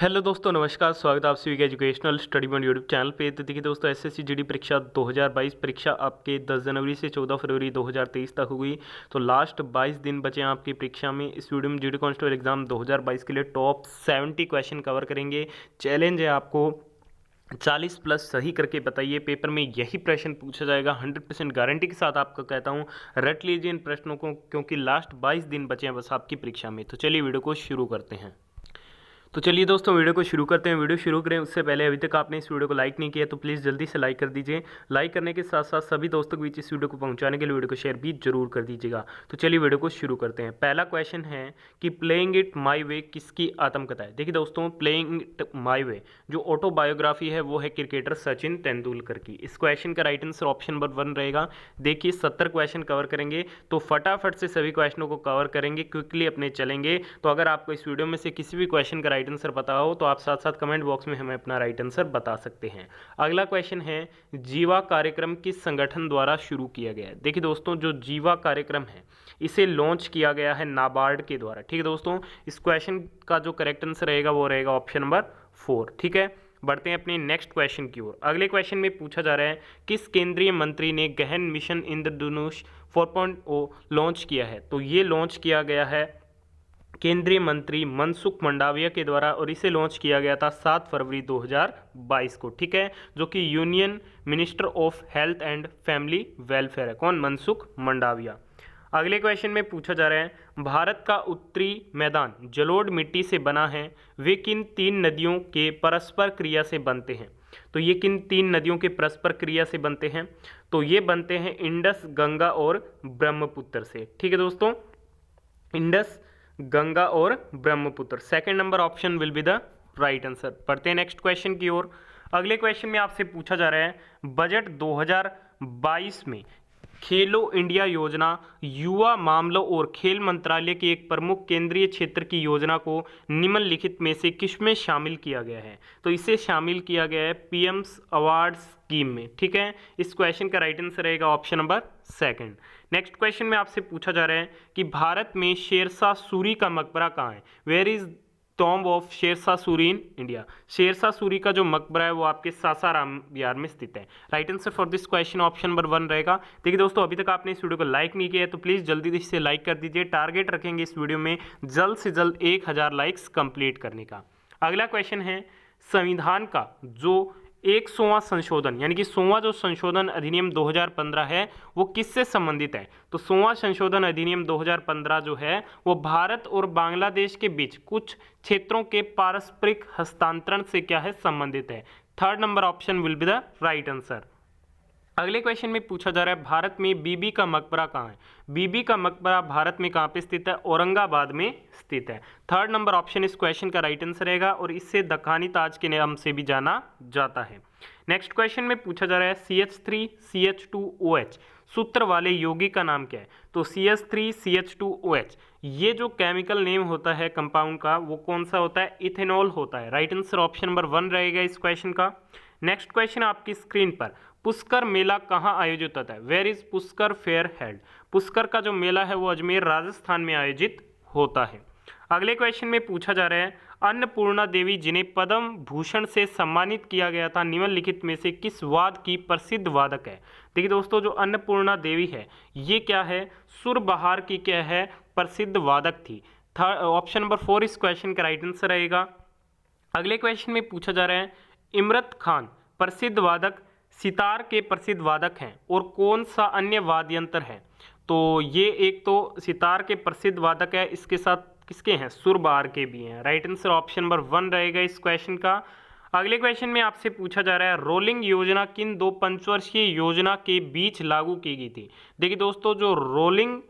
Hello दोस्तों, नमस्कार। स्वागत है आप सभी का educational study point YouTube channel पे। तो देखिए दोस्तों, एसएससी जीडी परीक्षा 2022 परीक्षा आपके 10 जनवरी से 14 फरवरी 2023 तक हुई। तो लास्ट 22 दिन बचे हैं आपकी परीक्षा में। इस वीडियो में जीडी कांस्टेबल एग्जाम 2022 के लिए टॉप 70 क्वेश्चन कवर करेंगे। चैलेंज है आपको 40 प्लस सही करके बताइए, पेपर में यही प्रश्न पूछा जाएगा। 100% गारंटी के साथ आपको कहता हूँ, रट लीजिए इन प्रश्नों को, क्योंकि लास्ट 22 दिन बचे हैं बस आपकी परीक्षा में। तो चलिए वीडियो को शुरू करते हैं। तो चलिए दोस्तों, वीडियो को शुरू करते हैं। वीडियो शुरू करें उससे पहले अभी तक आपने इस वीडियो को लाइक नहीं किया तो प्लीज़ जल्दी से लाइक कर दीजिए। लाइक करने के साथ साथ सभी दोस्तों के बीच इस वीडियो को पहुंचाने के लिए वीडियो को शेयर भी जरूर कर दीजिएगा। तो चलिए वीडियो को शुरू करते हैं। पहला क्वेश्चन है कि प्लेइंग इट माई वे किसकी आत्मकथा है। देखिए दोस्तों, प्लेइंग इट माई वे जो ऑटोबायोग्राफी है वो है क्रिकेटर सचिन तेंदुलकर की। इस क्वेश्चन का राइट आंसर ऑप्शन नंबर 1 रहेगा। देखिए 70 क्वेश्चन कवर करेंगे, तो फटाफट से सभी क्वेश्चनों को कवर करेंगे, क्विकली अपने चलेंगे। तो अगर आपको इस वीडियो में से किसी भी क्वेश्चन का राइट आंसर पता हो तो आप साथ साथ कमेंट बॉक्स में हमें अपना राइट आंसर बता सकते हैं। अगला क्वेश्चन है, जीवा कार्यक्रम किस संगठन द्वारा शुरू किया गया है। देखिए दोस्तों, जो जीवा कार्यक्रम है इसे लॉन्च किया गया है नाबार्ड के द्वारा। ठीक है दोस्तों, इस क्वेश्चन का जो करेक्ट आंसर रहेगा वो रहेगा ऑप्शन नंबर 4। ठीक है, बढ़ते हैं अपने नेक्स्ट क्वेश्चन की ओर। अगले क्वेश्चन में पूछा जा रहा है, किस केंद्रीय मंत्री ने गहन मिशन इंद्रधनुष 4.0 लॉन्च किया है। तो ये लॉन्च किया गया है केंद्रीय मंत्री मनसुख मंडाविया के द्वारा, और इसे लॉन्च किया गया था 7 फरवरी 2022 को। ठीक है, जो कि union minister of health and family welfare है। कौन? मनसुख मंडाविया। अगले क्वेश्चन में पूछा जा रहा है, भारत का उत्तरी मैदान जलोढ़ मिट्टी से बना है, वे किन 3 नदियों के परस्पर क्रिया से बनते हैं। तो ये किन 3 नदियों के परस्पर क्रिया से बनते हैं। तो ये बनते हैं इंडस, गंगा और ब्रह्मपुत्र से। ठीक है दोस्तों, इंडस, गंगा और Brahmaputra. Second number option will be the right answer. पढ़ते हैं नेक्स्ट क्वेश्चन की ओर। अगले क्वेश्चन में आपसे पूछा जा रहा है, बजट 2022 में खेलो इंडिया योजना युवा मामलों और खेल मंत्रालय की एक प्रमुख केंद्रीय क्षेत्र की योजना को निम्नलिखित में से किसमें शामिल किया गया है। तो इसे शामिल किया गया है पीएम्स अवार्ड स्कीम में। ठीक है, इस क्वेश्चन का राइट आंसर रहेगा ऑप्शन नंबर 2। नेक्स्ट क्वेश्चन में आपसे पूछा जा रहा है कि भारत में शेरशाह सूरी का मकबरा कहाँ है। Where is tomb of Shershah Suri in India. Shershah Suri का जो मकबरा है वो आपके सासाराम बिहार में स्थित है। Right answer for this question option number 1 रहेगा। देखिए दोस्तों, अभी तक आपने इस वीडियो को लाइक नहीं किया है तो प्लीज़ जल्दी से लाइक कर दीजिए। टारगेट रखेंगे इस वीडियो में जल्द से जल्द 1000 लाइक्स कंप्लीट करने का। अगला क्वेश्चन है, संविधान का जो 100वां संशोधन यानी कि 100वां जो संशोधन अधिनियम 2015 है वो किससे संबंधित है। तो 100वां संशोधन अधिनियम 2015 जो है वो भारत और बांग्लादेश के बीच कुछ क्षेत्रों के पारस्परिक हस्तांतरण से क्या है, संबंधित है। Third number option will be the right answer. अगले क्वेश्चन में पूछा जा रहा है, भारत में बीबी का मकबरा कहाँ है। बीबी का मकबरा भारत में कहाँ पे स्थित है? औरंगाबाद में स्थित है। थर्ड नंबर ऑप्शन इस क्वेश्चन का राइट आंसर रहेगा, और इससे दक्खानी ताज के नाम से भी जाना जाता है। नेक्स्ट क्वेश्चन में पूछा जा रहा है, CH3CH2OH सूत्र वाले यौगिक का नाम क्या है। तो CH3CH2OH ये जो केमिकल नेम होता है कंपाउंड का वो कौन सा होता है? इथेनॉल होता है। राइट आंसर ऑप्शन नंबर 1 रहेगा इस क्वेश्चन का। नेक्स्ट क्वेश्चन आपकी स्क्रीन पर, पुष्कर मेला कहाँ आयोजित होता है। Where is Pushkar fair held. Pushkar का जो मेला है वो अजमेर राजस्थान में आयोजित होता है। अगले क्वेश्चन में पूछा जा रहा है, अन्नपूर्णा देवी जिन्हें पद्म भूषण से सम्मानित किया गया था निम्नलिखित में से किस वाद्य की प्रसिद्ध वादक है। देखिए दोस्तों, जो अन्नपूर्णा देवी है ये क्या है, सुरबहार की क्या है, प्रसिद्ध वादक थी। ऑप्शन नंबर 4 इस क्वेश्चन का राइट आंसर रहेगा। अगले क्वेश्चन में पूछा जा रहा है, इमरत खान प्रसिद्ध वादक सितार के प्रसिद्ध वादक हैं और कौन सा अन्य वाद्य यंत्र है। तो ये एक तो सितार के प्रसिद्ध वादक है, इसके साथ किसके हैं, सुरबहार के भी हैं। राइट आंसर ऑप्शन नंबर 1 रहेगा इस क्वेश्चन का। अगले क्वेश्चन में आपसे पूछा जा रहा है, रोलिंग योजना किन 2 पंचवर्षीय योजना के बीच लागू की गई थी। देखिए दोस्तों, जो रोलिंग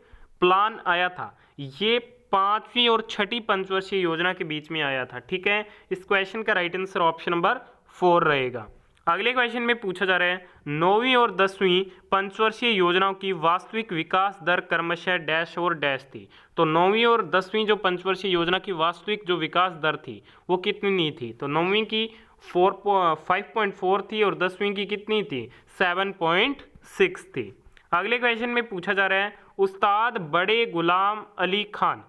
प्लान आया था ये 5वीं और 6ठी पंचवर्षीय योजना के बीच में आया था। ठीक है, इस क्वेश्चन का राइट आंसर ऑप्शन नंबर 4 रहेगा। अगले क्वेश्चन में पूछा जा रहा है, 9वीं और 10वीं पंचवर्षीय योजनाओं की वास्तविक विकास दर क्रमशः डैश और डैश थी। तो 9वीं और 10वीं जो पंचवर्षीय योजना की वास्तविक जो विकास दर थी वो कितनी थी। तो 9वीं की 5.4 थी और 10वीं की कितनी थी, 7.6 थी। अगले क्वेश्चन में पूछा जा रहा है, उस्ताद बड़े गुलाम अली खान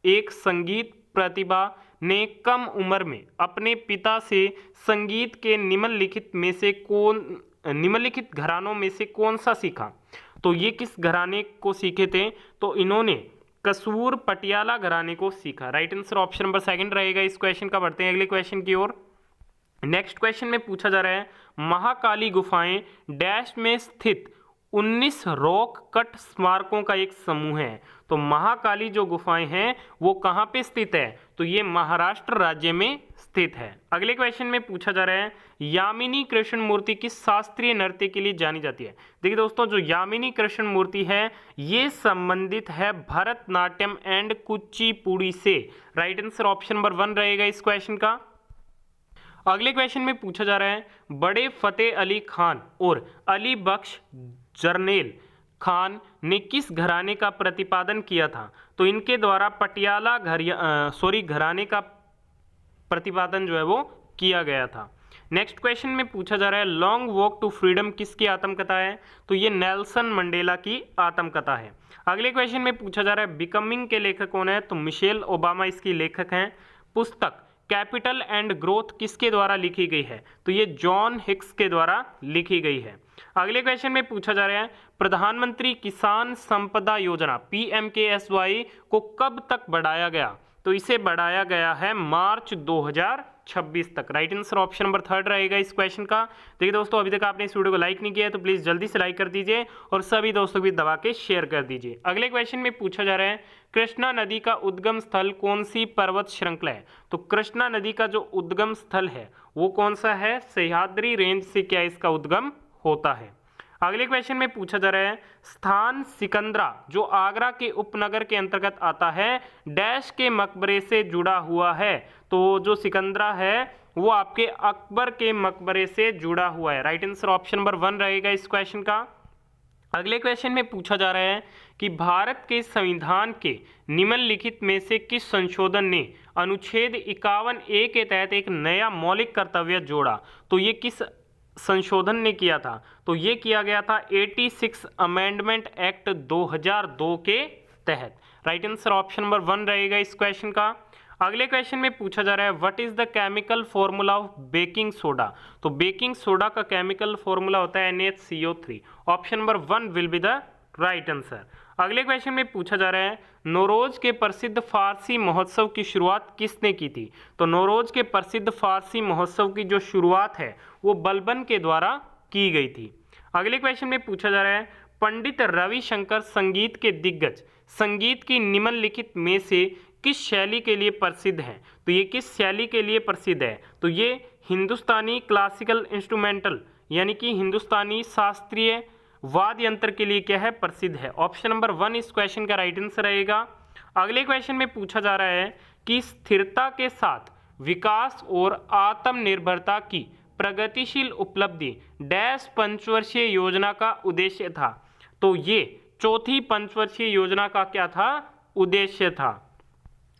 एक संगीत प्रतिभा ने कम उम्र में अपने पिता से संगीत के निम्नलिखित घरानों में से कौन सा सीखा? तो ये किस घराने को सीखे थे? तो इन्होंने कसूर पटियाला घराने को सीखा। Right answer option number second रहेगा इस क्वेश्चन का। बढ़ते हैं अगले क्वेश्चन की ओर। नेक्स्ट क्वेश्चन में पूछा जा रहा है महाकाली गुफाएं डैश में स्थित 19 रॉक कट स्मारकों का एक समूह है। तो महाकाली जो गुफाएं हैं वो कहाँ पे स्थित है? तो ये महाराष्ट्र राज्य में स्थित है। अगले क्वेश्चन में पूछा जा रहा है यामिनी कृष्ण मूर्ति किस शास्त्रीय नृत्य के लिए जानी जाती है? देखिए दोस्तों, जो यामिनी कृष्ण मूर्ति है ये संबंधित है भरतनाट्यम एंड कुचिपुड़ी से। राइट आंसर ऑप्शन नंबर 1 रहेगा इस क्वेश्चन का। अगले क्वेश्चन में पूछा जा रहा है बड़े फतेह अली खान और अली बख्श जरनैल खान ने किस घराने का प्रतिपादन किया था? तो इनके द्वारा पटियाला घराने का प्रतिपादन जो है वो किया गया था। नेक्स्ट क्वेश्चन में पूछा जा रहा है लॉन्ग वॉक टू फ्रीडम किसकी आत्मकथा है? तो ये नेल्सन मंडेला की आत्मकथा है। अगले क्वेश्चन में पूछा जा रहा है बिकमिंग के लेखक कौन है? तो मिशेल ओबामा इसकी लेखक हैं। पुस्तक कैपिटल एंड ग्रोथ किसके द्वारा लिखी गई है? तो ये जॉन हिक्स के द्वारा लिखी गई है। अगले क्वेश्चन में पूछा जा रहा है प्रधानमंत्री किसान संपदा योजना PMKSY को कब तक बढ़ाया गया? तो इसे बढ़ाया गया है मार्च 2026 तक। राइट आंसर ऑप्शन नंबर 3 रहेगा इस क्वेश्चन का। देखिए दोस्तों, अभी तक आपने इस वीडियो को लाइक नहीं किया है तो प्लीज़ जल्दी से लाइक कर दीजिए और सभी दोस्तों को भी दबा के शेयर कर दीजिए। अगले क्वेश्चन में पूछा जा रहा है कृष्णा नदी का उद्गम स्थल कौन सी पर्वत श्रृंखला है? तो कृष्णा नदी का जो उद्गम स्थल है वो कौन सा है? सह्याद्री रेंज से क्या इसका उद्गम होता है। अगले क्वेश्चन में पूछा जा रहा है स्थान सिकंदरा जो आगरा के उपनगर के अंतर्गत आता है डैश के मकबरे से जुड़ा हुआ है? तो जो सिकंदरा है वो आपके अकबर के मकबरे से जुड़ा हुआ है। राइट आंसर ऑप्शन नंबर 1 रहेगा इस क्वेश्चन का। अगले क्वेश्चन में पूछा जा रहा है कि भारत के संविधान के निम्नलिखित में से किस संशोधन ने अनुच्छेद 51A के तहत एक नया मौलिक कर्तव्य जोड़ा? तो ये किस संशोधन ने किया था? तो ये किया गया था 86 अमेंडमेंट एक्ट 2002 के तहत। राइट आंसर ऑप्शन नंबर 1 रहेगा इस क्वेश्चन का। अगले क्वेश्चन में पूछा जा रहा है what is the chemical formula of baking soda? तो बेकिंग सोडा का केमिकल फॉर्मूला होता है NaCO3। Option number 1 will be the right answer. अगले क्वेश्चन में पूछा जा रहा है नौरोज के प्रसिद्ध फारसी महोत्सव की शुरुआत किसने की थी? तो नौरोज के प्रसिद्ध फारसी महोत्सव की जो शुरुआत है वो बलबन के द्वारा की गई थी। अगले क्वेश्चन में पूछा जा रहा है पंडित रविशंकर संगीत के दिग्गज संगीत की निम्नलिखित में से किस शैली के लिए प्रसिद्ध हैं? तो ये किस शैली के लिए प्रसिद्ध है? तो ये हिंदुस्तानी क्लासिकल इंस्ट्रूमेंटल यानी कि हिंदुस्तानी शास्त्रीय वाद्य यंत्र के लिए क्या है? प्रसिद्ध है। ऑप्शन नंबर 1 इस क्वेश्चन का राइट आंसर रहेगा। अगले क्वेश्चन में पूछा जा रहा है कि स्थिरता के साथ विकास और आत्मनिर्भरता की प्रगतिशील उपलब्धि डैश पंचवर्षीय योजना का उद्देश्य था? तो ये चौथी पंचवर्षीय योजना का क्या था? उद्देश्य था।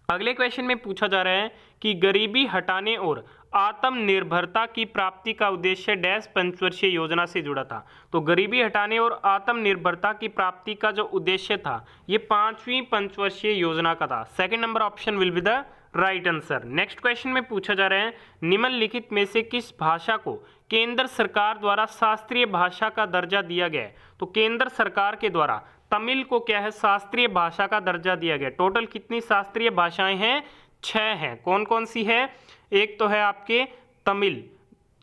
अगले क्वेश्चन में पूछा जा रहा है कि गरीबी हटाने और आत्मनिर्भरता की प्राप्ति का उद्देश्य डैश पंचवर्षीय योजना से जुड़ा था? तो गरीबी हटाने और आत्मनिर्भरता की प्राप्ति का जो उद्देश्य था ये 5वीं पंचवर्षीय योजना का था। Second number option will be the right answer. Next question में पूछा जा रहा है निम्नलिखित में से किस भाषा को केंद्र सरकार द्वारा शास्त्रीय भाषा का दर्जा दिया गया है? तो केंद्र सरकार के द्वारा तमिल को क्या है? शास्त्रीय भाषा का दर्जा दिया गया। टोटल कितनी शास्त्रीय भाषाएं हैं? 6 हैं। कौन कौन सी है? एक तो है आपके तमिल,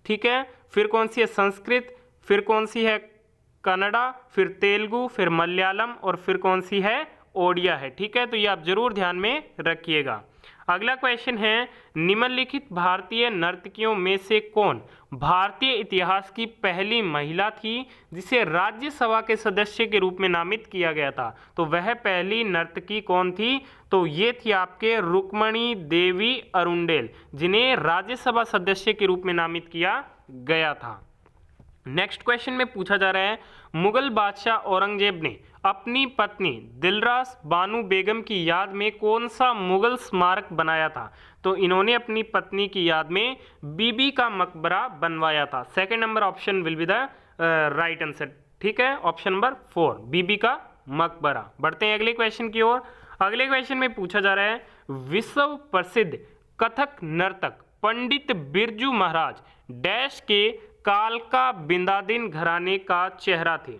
ठीक है, फिर कौन सी है? संस्कृत, फिर कौन सी है? कन्नड़ा, फिर तेलुगु, फिर मलयालम और फिर कौन सी है? ओडिया है। ठीक है, तो ये आप जरूर ध्यान में रखिएगा। अगला क्वेश्चन है निम्नलिखित भारतीय नर्तकियों में से कौन भारतीय इतिहास की पहली महिला थी जिसे राज्यसभा के सदस्य के रूप में नामित किया गया था? तो वह पहली नर्तकी कौन थी? तो ये थी आपके रुक्मणी देवी अरुंडेल जिन्हें राज्यसभा सदस्य के रूप में नामित किया गया था। नेक्स्ट क्वेश्चन में पूछा जा रहा है मुगल बादशाह औरंगजेब ने अपनी पत्नी दिलरास बानो बेगम की याद में कौन सा मुगल स्मारक बनाया था? तो इन्होंने अपनी पत्नी की याद में बीबी का मकबरा बनवाया था। Second number option will be the right answer. ठीक है, ऑप्शन नंबर 4 बीबी का मकबरा। बढ़ते हैं अगले क्वेश्चन की ओर। अगले क्वेश्चन में पूछा जा रहा है विश्व प्रसिद्ध कथक नर्तक पंडित बिरजू महाराज डैश के कालका बिंदादिन घराने का चेहरा थे।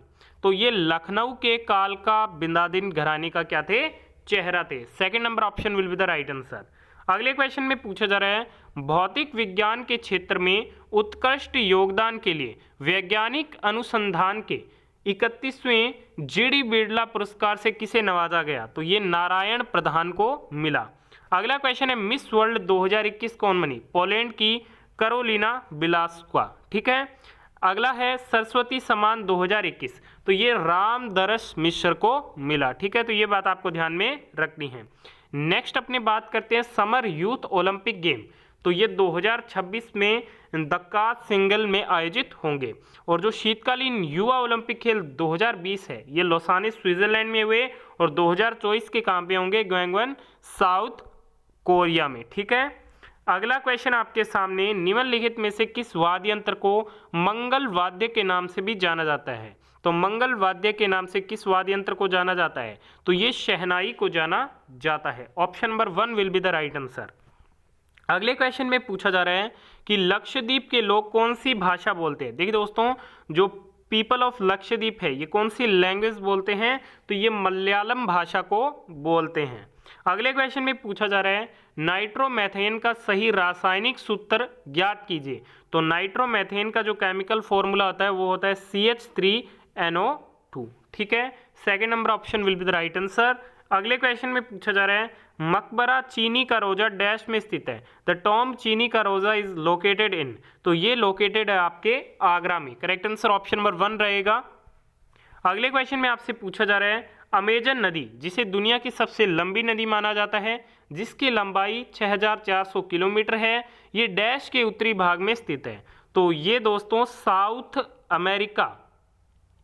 तो ये लखनऊ के कालका बिंदादिन घराने का क्या थे? चेहरा थे। Second number option will be the right answer. अगले क्वेश्चन में पूछा जा रहा है भौतिक विज्ञान के क्षेत्र में उत्कृष्ट योगदान के लिए वैज्ञानिक अनुसंधान के 31वें जीडी बिरला पुरस्कार से किसे नवाजा गया? तो ये नारायण प्रधान को मिला। अगला क्वेश्चन है मिस वर्ल्ड 2021 कौन बनी? पोलैंड की करोलिना बिलास्का। ठीक है। अगला है सरस्वती सम्मान 2021, तो ये रामदरस मिश्र को मिला। ठीक है, तो ये बात आपको ध्यान में रखनी है। नेक्स्ट अपने बात करते हैं समर यूथ ओलंपिक गेम, तो ये 2026 में दक्का सिंगल में आयोजित होंगे। और जो शीतकालीन युवा ओलंपिक खेल 2020 है ये लोसाने स्विट्जरलैंड में हुए और 2024 के कहाँ पे होंगे? ग्वांगवॉन साउथ कोरिया में। ठीक है। अगला क्वेश्चन आपके सामने निम्नलिखित में से किस वाद्य यंत्र को मंगल वाद्य के नाम से भी जाना जाता है? तो मंगल वाद्य के नाम से किस वाद्य यंत्र को जाना जाता है? तो ये शहनाई को जाना जाता है। Option number 1 will be the right answer. अगले क्वेश्चन में पूछा जा रहा है कि लक्षद्वीप के लोग कौन सी भाषा बोलते हैं? देखिए दोस्तों, जो पीपल ऑफ लक्षद्वीप है ये कौन सी लैंग्वेज बोलते हैं? तो ये मलयालम भाषा को बोलते हैं। अगले क्वेश्चन में पूछा जा रहा है नाइट्रोमेथेन का सही रासायनिक सूत्र ज्ञात कीजिए। तो नाइट्रोमेथेन का जो केमिकल फॉर्मूला होता है वो होता है CH3NO2। ठीक है, second number option will be the right answer. अगले क्वेश्चन में पूछा जा रहा है मकबरा चीनी का रोजा डैश में स्थित है? द टॉम चीनी का रोजा इज लोकेटेड इन, तो ये लोकेटेड है आपके आगरा में। करेक्ट आंसर ऑप्शन नंबर 1 रहेगा। अगले क्वेश्चन में आपसे पूछा जा रहा है अमेजन नदी जिसे दुनिया की सबसे लंबी नदी माना जाता है, जिसकी लंबाई 6400 किलोमीटर है, ये डैश के उत्तरी भाग में स्थित है? तो ये दोस्तों साउथ अमेरिका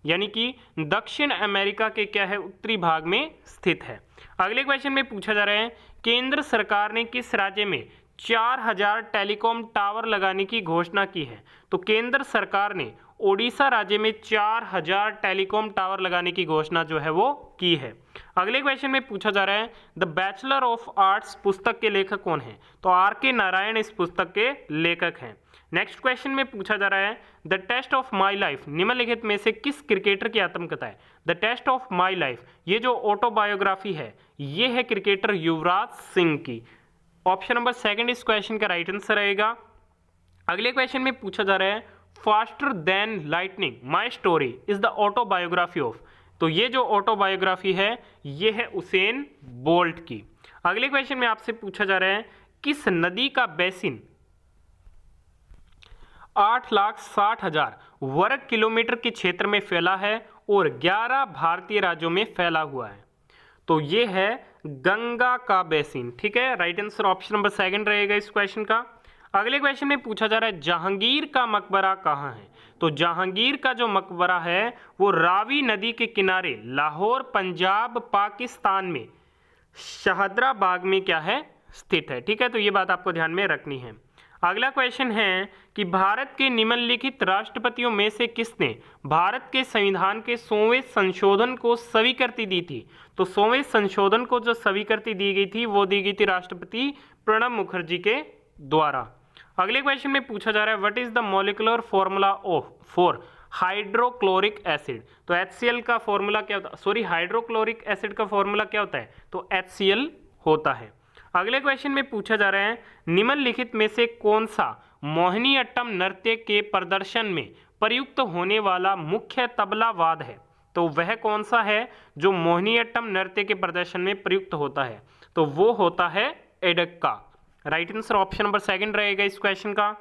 यानी कि दक्षिण अमेरिका के क्या है? उत्तरी भाग में स्थित है। अगले क्वेश्चन में पूछा जा रहा है केंद्र सरकार ने किस राज्य में 4000 टेलीकॉम टावर लगाने की घोषणा की है? तो केंद्र सरकार ने ओडिशा राज्य में 4000 टेलीकॉम टावर लगाने की घोषणा जो है वो की है। अगले क्वेश्चन में पूछा जा रहा है द बैचलर ऑफ आर्ट्स पुस्तक के लेखक कौन है? तो RK नारायण इस पुस्तक के लेखक हैं। नेक्स्ट क्वेश्चन में पूछा जा रहा है the test of my life निम्नलिखित में से किस क्रिकेटर की आत्मकथा है? The test of my life ये जो ऑटोबायोग्राफी है ये है क्रिकेटर युवराज सिंह की। ऑप्शन नंबर 2 इस क्वेश्चन का राइट आंसर रहेगा। अगले क्वेश्चन में पूछा जा रहा है faster than lightning my story is the autobiography of, तो ये जो ऑटोबायोग्राफी है ये है उसेन बोल्ट की। अगले क्वेश्चन में आपसे पूछा जा रहा है किस नदी का बेसिन 8,60,000 वर्ग किलोमीटर के क्षेत्र में फैला है और 11 भारतीय राज्यों में फैला हुआ है? तो ये है गंगा का बेसिन। ठीक है, राइट आंसर ऑप्शन नंबर 2 रहेगा इस क्वेश्चन का। अगले क्वेश्चन में पूछा जा रहा है जहांगीर का मकबरा कहाँ है? तो जहांगीर का जो मकबरा है वो रावी नदी के किनारे लाहौर पंजाब पाकिस्तान में शाहदरा बाग में क्या है? स्थित है। ठीक है, तो ये बात आपको ध्यान में रखनी है। अगला क्वेश्चन है कि भारत के निम्नलिखित राष्ट्रपतियों में से किसने भारत के संविधान के 100वें संशोधन को स्वीकृति दी थी? तो 100वें संशोधन को जो स्वीकृति दी गई थी वो दी गई थी राष्ट्रपति प्रणब मुखर्जी के द्वारा। अगले क्वेश्चन में पूछा जा रहा है what is the molecular formula of for hydrochloric acid? तो HCl का फॉर्मूला क्या होता है? सॉरी, हाइड्रोक्लोरिक एसिड का फॉर्मूला क्या होता है? तो HCl होता है। अगले क्वेश्चन में पूछा जा रहा है निम्नलिखित में से कौन सा मोहिनीअट्टम नृत्य के प्रदर्शन में प्रयुक्त होने वाला मुख्य तबला वाद है? तो वह कौन सा है जो मोहिनीअट्टम नृत्य के प्रदर्शन में प्रयुक्त होता है? तो वो होता है एडक्का। राइट आंसर ऑप्शन नंबर 2 रहेगा इस क्वेश्चन का।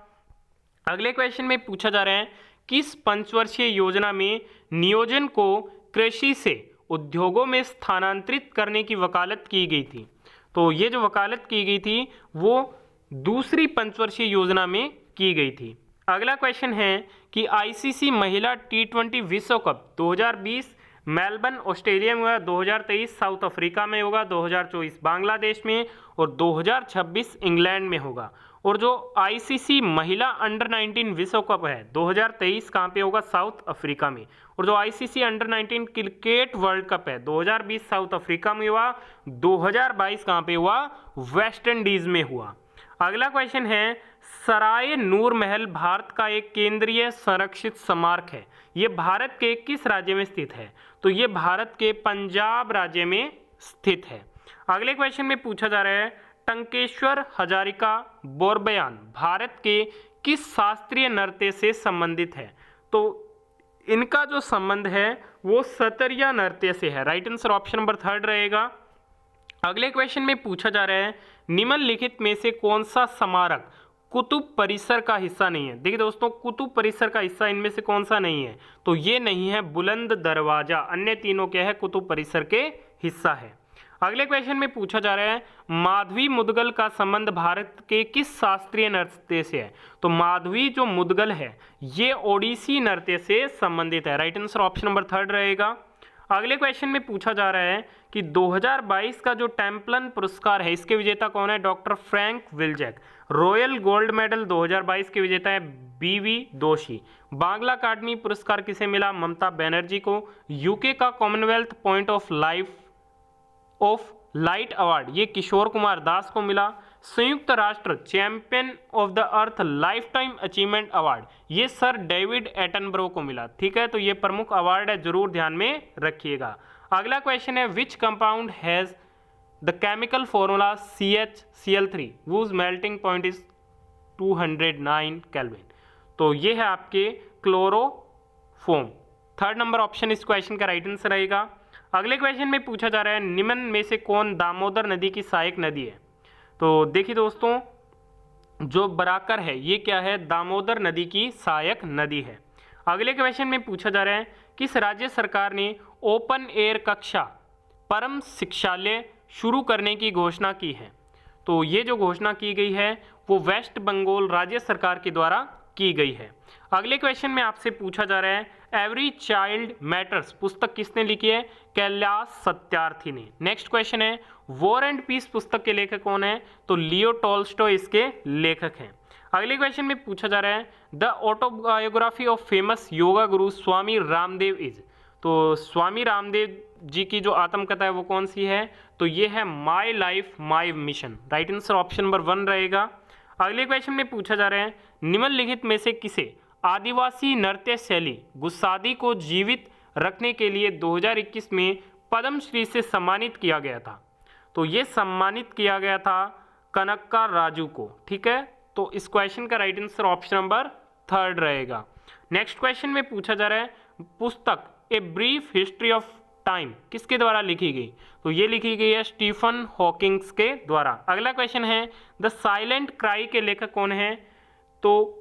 अगले क्वेश्चन में पूछा जा रहा है किस पंचवर्षीय योजना में नियोजन को कृषि से उद्योगों में स्थानांतरित करने की वकालत की गई थी? तो ये जो वकालत की गई थी वो दूसरी पंचवर्षीय योजना में की गई थी। अगला क्वेश्चन है कि ICC महिला T20 विश्व कप 2020 मेलबर्न ऑस्ट्रेलिया में होगा, 2023 साउथ अफ्रीका में होगा, 2024 बांग्लादेश में और 2026 इंग्लैंड में होगा। और जो ICC महिला अंडर 19 विश्व कप है 2023 कहाँ पे होगा? साउथ अफ्रीका में। और जो ICC under 19 cricket world cup है 2020 साउथ अफ्रीका में हुआ, 2022 कहाँ पे हुआ? वेस्ट इंडीज में हुआ। अगला क्वेश्चन है, सराय नूर महल भारत का एक केंद्रीय संरक्षित स्मारक है, ये भारत के किस राज्य में स्थित है? तो ये भारत के पंजाब राज्य में स्थित है। अगले क्वेश्चन में पूछा जा रहा है, टंकेश्वर हजारिका बोरबयान भारत के किस शास्त्रीय नृत्य से संबंधित है? तो इनका जो संबंध है वो सतरिया नृत्य से है। राइट आंसर ऑप्शन नंबर 3 रहेगा। अगले क्वेश्चन में पूछा जा रहा है, निम्नलिखित में से कौन सा स्मारक कुतुब परिसर का हिस्सा नहीं है? देखिए दोस्तों, कुतुब परिसर का हिस्सा इनमें से कौन सा नहीं है? तो ये नहीं है बुलंद दरवाजा, अन्य तीनों क्या है? कुतुब परिसर के हिस्सा है। अगले क्वेश्चन में पूछा जा रहा है, माधवी मुदगल का संबंध भारत के किस शास्त्रीय नृत्य से है? तो माधवी जो मुदगल है ये ओडिसी नृत्य से संबंधित है। राइट आंसर ऑप्शन नंबर 3 रहेगा। अगले क्वेश्चन में पूछा जा रहा है कि 2022 का जो टेम्पलन पुरस्कार है इसके विजेता कौन है? Doctor Frank Wilczek. Royal gold medal 2022 के विजेता है बीवी दोषी। बांग्ला अकादमी पुरस्कार किसे मिला? ममता बनर्जी को। यूके का Commonwealth point of light award ये किशोर कुमार दास को मिला। संयुक्त राष्ट्र champion of the earth life time achievement award ये सर डेविड एटनबरो को मिला। ठीक है, तो ये प्रमुख अवार्ड है, जरूर ध्यान में रखिएगा। अगला क्वेश्चन है, which compound has the chemical formula CHCl3 whose melting point is 209 kelvin? तो ये है आपके क्लोरोफोम। 3rd नंबर ऑप्शन इस क्वेश्चन का राइट आंसर रहेगा। अगले क्वेश्चन में पूछा जा रहा है, निम्न में से कौन दामोदर नदी की सहायक नदी है? तो देखिए दोस्तों, जो बराकर है ये क्या है? दामोदर नदी की सहायक नदी है। अगले क्वेश्चन में पूछा जा रहा है, किस राज्य सरकार ने ओपन एयर कक्षा परम शिक्षालय शुरू करने की घोषणा की है? तो ये जो घोषणा की गई है वो वेस्ट बंगाल राज्य सरकार के द्वारा की गई है। अगले क्वेश्चन में आपसे पूछा जा रहा है, एवरी चाइल्ड मैटर्स पुस्तक किसने लिखी है? कैलाश सत्यार्थी ने। नेक्स्ट क्वेश्चन है, वॉर एंड पीस पुस्तक के लेखक कौन है? तो लियो टॉल्स्टॉय इसके लेखक हैं। अगले क्वेश्चन में पूछा जा रहा है, the autobiography of famous yoga Guru Swami Ramdev is. तो स्वामी रामदेव जी की जो आत्मकथा है वो कौन सी है? तो ये है my life my mission. Right answer option number 1 रहेगा। अगले क्वेश्चन में पूछा जा रहा है, निम्नलिखित में से किसे आदिवासी नृत्य शैली गुस्सादी को जीवित रखने के लिए 2021 में पद्मश्री से सम्मानित किया गया था? तो ये सम्मानित किया गया था कनक्का राजू को। ठीक है, तो इस क्वेश्चन का राइट आंसर ऑप्शन नंबर 3 रहेगा। नेक्स्ट क्वेश्चन में पूछा जा रहा है, पुस्तक a brief history of time किसके द्वारा लिखी गई? तो ये लिखी गई है स्टीफन हॉकिंग्स के द्वारा। अगला क्वेश्चन है, द साइलेंट क्राई के लेखक कौन है? तो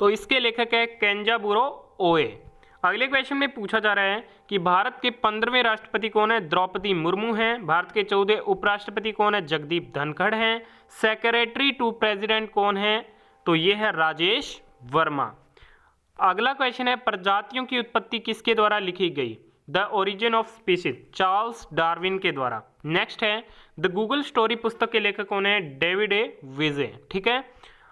इसके लेखक है केंजाबुरो ओए। अगले क्वेश्चन में पूछा जा रहा है कि भारत के 15वें राष्ट्रपति कौन है? द्रौपदी मुर्मू हैं। भारत के 14 उपराष्ट्रपति कौन है? जगदीप धनखड़ हैं। सेक्रेटरी टू प्रेसिडेंट कौन है? तो ये है राजेश वर्मा। अगला क्वेश्चन है, प्रजातियों की उत्पत्ति किसके द्वारा लिखी गई? The origin of species Charles Darwin के द्वारा। नेक्स्ट है, द गूगल स्टोरी पुस्तक के लेखक कौन है? डेविड ए विजे। ठीक है,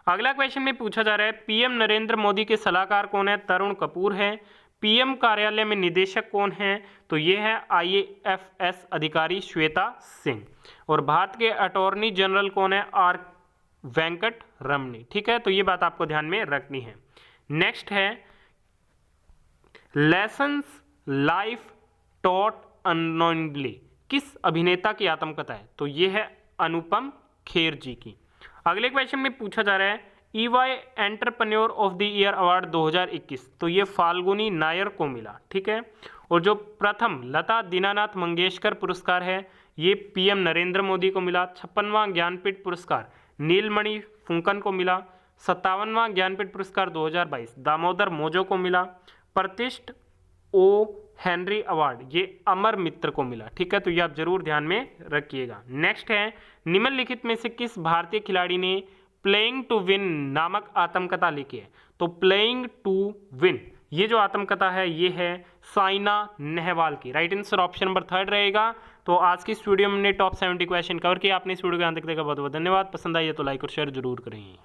अगला क्वेश्चन में पूछा जा रहा है, पीएम नरेंद्र मोदी के सलाहकार कौन है? तरुण कपूर है। पीएम कार्यालय में निदेशक कौन है? तो ये है IAFS अधिकारी श्वेता सिंह। और भारत के अटॉर्नी जनरल कौन है? R वेंकट रमनी। ठीक है, तो ये बात आपको ध्यान में रखनी है। नेक्स्ट है, लेसन्स लाइफ टॉट अननोइंगली किस अभिनेता की आत्मकथा है? तो ये है अनुपम खेर जी की। अगले क्वेश्चन में पूछा जा रहा है, EY entrepreneur of the year award 2021 तो ये फाल्गुनी नायर को मिला। ठीक है, और जो प्रथम लता दीनानाथ मंगेशकर पुरस्कार है ये PM नरेंद्र मोदी को मिला। 56वां ज्ञानपीठ पुरस्कार नीलमणि फुंकन को मिला। 57वां ज्ञानपीठ पुरस्कार 2022 दामोदर मोजो को मिला। प्रतिष्ठ O हेनरी अवार्ड ये अमर मित्र को मिला। ठीक है, तो ये आप जरूर ध्यान में रखिएगा। नेक्स्ट है, निम्नलिखित में से किस भारतीय खिलाड़ी ने प्लेइंग टू विन नामक आत्मकथा लिखी है? तो प्लेइंग टू विन ये जो आत्मकथा है ये है साइना नेहवाल की। राइट आंसर ऑप्शन नंबर 3 रहेगा। तो आज की इस वीडियो में हमने टॉप 70 क्वेश्चन कवर किया। आपने इस वीडियो को अंत तक देखा, बहुत बहुत धन्यवाद। पसंद आई है तो लाइक और शेयर जरूर करें।